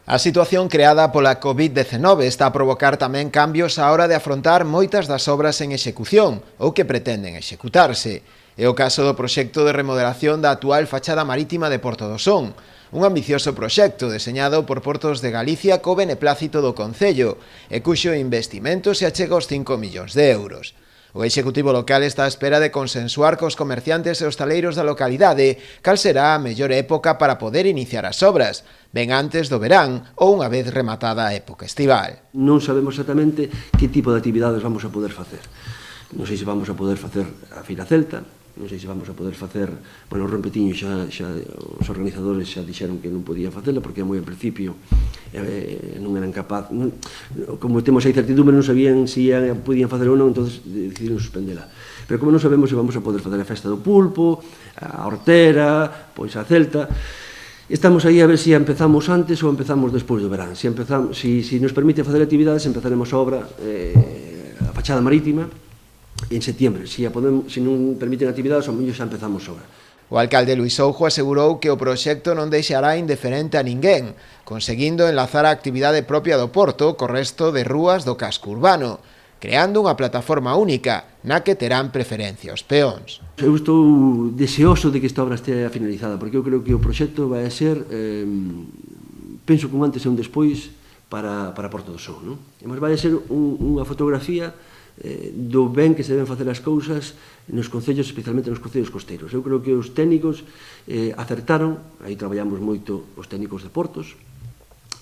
A situación creada pola COVID-19 está a provocar tamén cambios á hora de afrontar moitas das obras en execución ou que pretenden executarse. É o caso do proxecto de remodelación da actual fachada marítima de Porto do Son, un ambicioso proxecto deseñado por Portos de Galicia co beneplácito do Concello e cuxo investimento se achega aos 5 millóns de euros. O Executivo local está á espera de consensuar cos comerciantes e hostaleiros da localidade cal será a mellor época para poder iniciar as obras, ben antes do verán ou unha vez rematada a época estival. Non sabemos exactamente que tipo de actividades vamos a poder facer. Non sei se vamos a poder facer a Feira Celta, non sei se vamos a poder facer, bueno, o Rompetiño xa os organizadores xa dixeron que non podían facela porque moi ao principio non eran capaz, como temos a incertidumbre non sabían se podían facer ou non, entón decidiron suspendela. Pero como non sabemos se vamos a poder facer a festa do pulpo, a hortera, pois a Celta, estamos aí a ver se empezamos antes ou empezamos despois do verán. Se nos permite facer actividades, empezaremos a obra, a fachada marítima, en setembro. Se non permiten actividades, ao mellor xa empezamos obra. O alcalde Luís Soujo asegurou que o proxecto non deixará indiferente a ninguén, conseguindo enlazar a actividade propia do Porto co resto de rúas do casco urbano, creando unha plataforma única na que terán preferencia os peóns. Eu estou deseoso de que esta obra estea finalizada, porque eu creo que o proxecto vai ser, penso que un antes e un despois para Porto do Son, non? E vai ser unha fotografía do ben que se deben facer as cousas nos concellos, especialmente nos concellos costeiros. Eu creo que os técnicos acertaron, aí traballamos moito os técnicos de Portos,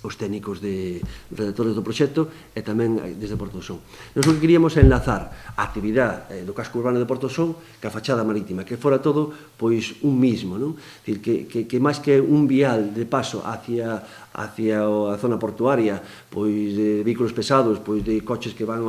os técnicos de redactores do proxecto e tamén desde Porto do Son. Nós o que queríamos é enlazar a actividade do casco urbano de Porto do Son ca fachada marítima, que fora todo pois un mismo, non? Dicir, que máis que un vial de paso hacia a zona portuaria, pois de vehículos pesados, pois de coches que van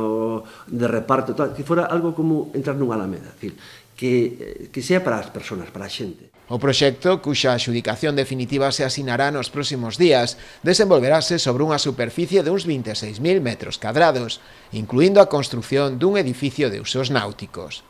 de reparto, que fora algo como entrar nunha alameda, dicir, que sea para as persoas, para a xente. O proxecto, cuxa adxudicación definitiva se asinará nos próximos días, desenvolverase sobre unha superficie de uns 26.000 metros cadrados, incluindo a construción dun edificio de usos náuticos.